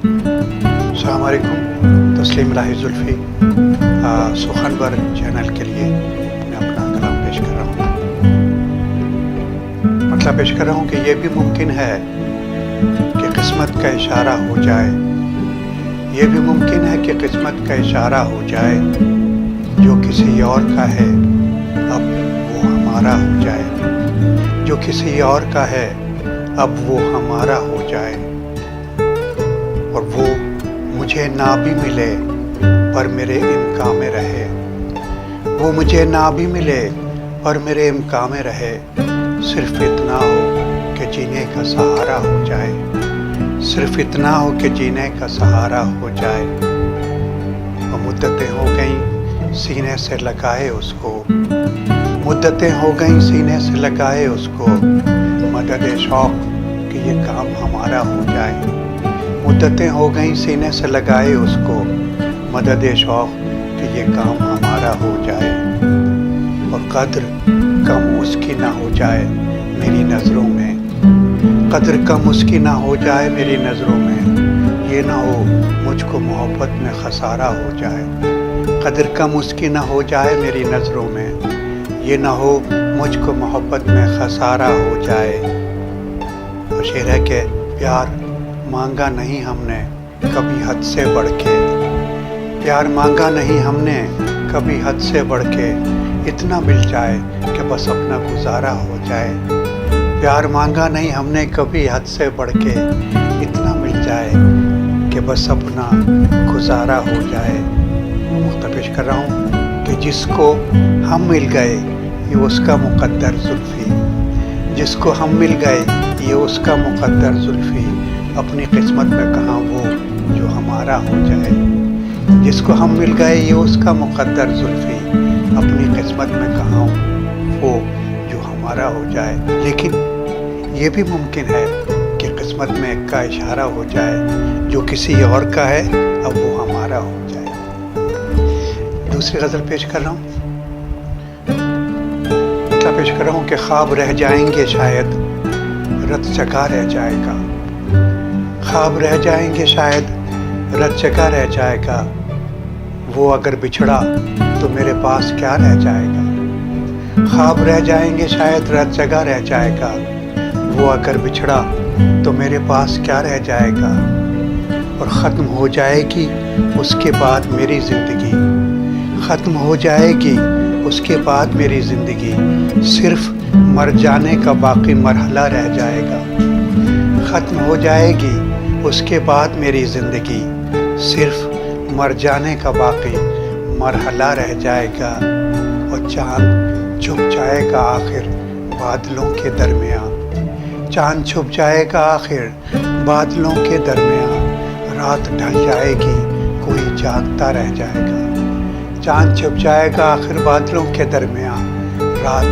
अस्सलाम वालेकुम। तस्लीम इलाही जुल्फ़ी सुखनवर चैनल के लिए मैं अपना कलाम पेश कर रहा हूँ। मतलब पेश कर रहा हूँ कि ये भी मुमकिन है कि किस्मत का इशारा हो जाए। ये भी मुमकिन है कि किस्मत का इशारा हो जाए। जो किसी और का है अब वो हमारा हो जाए। जो किसी और का है अब वो हमारा हो जाए। और वो मुझे ना भी मिले पर मेरे इम्कान में रहे। वो मुझे ना भी मिले पर मेरे इम्कान में रहे। सिर्फ इतना हो कि जीने का सहारा हो जाए। सिर्फ इतना हो कि जीने का सहारा हो जाए। और मुद्दतें हो गईं सीने से लगाए उसको। मुद्दतें हो गईं सीने से लगाए उसको। मदद शौक कि ये काम हमारा हो जाए। मुद्दतें हो गईं सीने से लगाए उसको। मदद शौक कि ये काम हमारा हो जाए। और कद्र कम उसकी ना हो जाए मेरी नज़रों में। कद्र कम उसकी ना हो जाए मेरी नज़रों में। ये ना हो मुझको मोहब्बत में खसारा हो जाए। कद्र कम उसकी ना हो जाए मेरी नज़रों में। ये ना हो मुझको मोहब्बत में खसारा हो जाए। और शेर है कि प्यार मांगा नहीं हमने कभी हद से बढ़ के। प्यार मांगा नहीं हमने कभी हद से बढ़ के। इतना मिल जाए कि बस अपना गुजारा हो जाए। प्यार मांगा नहीं हमने कभी हद से बढ़ के। इतना मिल जाए कि बस अपना गुजारा हो जाए। मुख्तपेश कर रहा हूँ कि जिसको हम मिल गए ये उसका मुक़द्दर जुल्फ़ी। जिसको हम मिल गए ये उसका मुक़द्दर जुल्फ़ी। अपनी किस्मत में कहाँ वो जो हमारा हो जाए। जिसको हम मिल गए ये उसका मुक़द्दर जुल्फ़ी। अपनी किस्मत में कहाँ वो जो हमारा हो जाए। लेकिन ये भी मुमकिन है कि किस्मत में एक का इशारा हो जाए। जो किसी और का है अब वो हमारा हो जाए। दूसरी गज़ल पेश कर रहा हूँ। मतलब पेश कर रहा हूँ कि ख्वाब रह जाएंगे शायद रत जगा रह जाएगा। ख्वाब रह जाएंगे शायद रत जगा रह जाएगा। वो अगर बिछड़ा तो मेरे पास क्या रह जाएगा। ख्वाब रह जाएंगे शायद रत जगा रह जाएगा। वो अगर बिछड़ा तो मेरे पास क्या रह जाएगा। और ख़त्म हो जाएगी उसके बाद मेरी ज़िंदगी। ख़त्म हो जाएगी उसके बाद मेरी ज़िंदगी। सिर्फ मर जाने का बाकी मरहला रह जाएगा। ख़त्म हो जाएगी उसके बाद मेरी ज़िंदगी। सिर्फ मर जाने का बाकी मरहला रह जाएगा। और चाँद छुप जाएगा आखिर बादलों के दरमियाँ। चाँद छुप जाएगा आखिर बादलों के दरमियाँ। रात ढल जाएगी कोई जागता रह जाएगा। चाँद छुप जाएगा आखिर बादलों के दरमियाँ। रात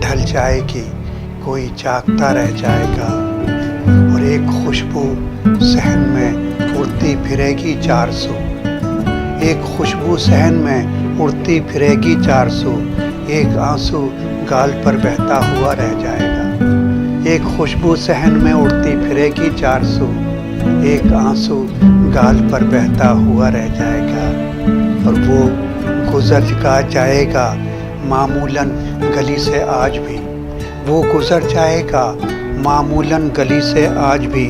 ढल जाएगी कोई जागता रह जाएगा। और एक खुशबू सहन में उड़ती फिरेगी 400। एक खुशबू सहन में उड़ती फिरेगी 400। एक आंसू गाल पर बहता हुआ रह जाएगा। एक खुशबू सहन में उड़ती फिरेगी 400। एक आंसू गाल पर बहता हुआ रह जाएगा। और वो गुजर का जाएगा मामूलन गली से आज भी। वो गुजर जाएगा मामूलन गली से आज भी।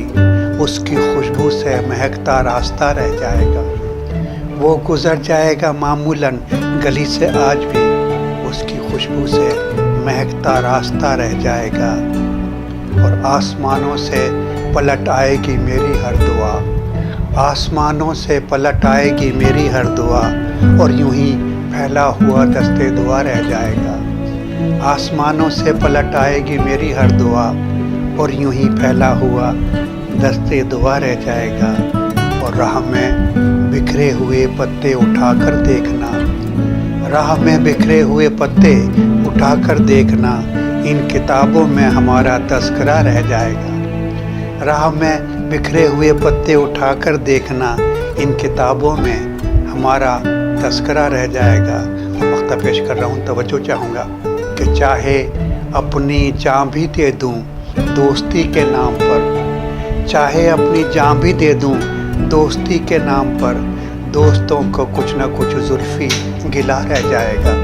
उसकी खुशबू से महकता रास्ता रह जाएगा। वो गुजर जाएगा मामूलन गली से आज भी। उसकी खुशबू से महकता रास्ता रह जाएगा। और आसमानों से पलट आएगी मेरी हर दुआ। आसमानों से पलट आएगी मेरी हर दुआ। और यूं ही फैला हुआ दस्ते दुआ रह जाएगा। आसमानों से पलट आएगी मेरी हर दुआ। और यूं ही फैला हुआ दस्ते दुआ रह जाएगा। और राह में बिखरे हुए पत्ते उठाकर देखना। राह में बिखरे हुए पत्ते उठाकर देखना। इन किताबों में हमारा तस्करा रह जाएगा। राह में बिखरे हुए पत्ते उठाकर देखना। इन किताबों में हमारा तस्करा रह जाएगा। और मख्ता पेश कर रहा हूँ, तवज्जो चाहूँगा कि चाहे अपनी जान भी दे दूँ दोस्ती के नाम पर। चाहे अपनी जान भी दे दूँ دوستی کے نام پر دوستوں کو کچھ نہ کچھ زلفی گلا رہ جائے گا.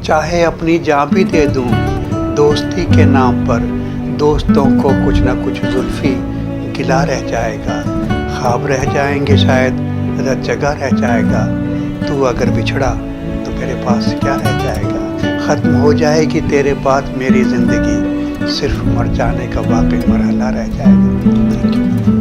چاہے اپنی جان بھی دے دوں دوستی کے نام پر دوستوں کو کچھ نہ کچھ زلفی گلا رہ جائے گا. خواب رہ جائیں گے شاید رت جگہ رہ جائے گا. تو اگر بچھڑا تو میرے پاس کیا رہ جائے گا. ختم ہو جائے گی تیرے بعد میری زندگی, صرف مر جانے کا واقعی مرحلہ رہ جائے گا. Thank you.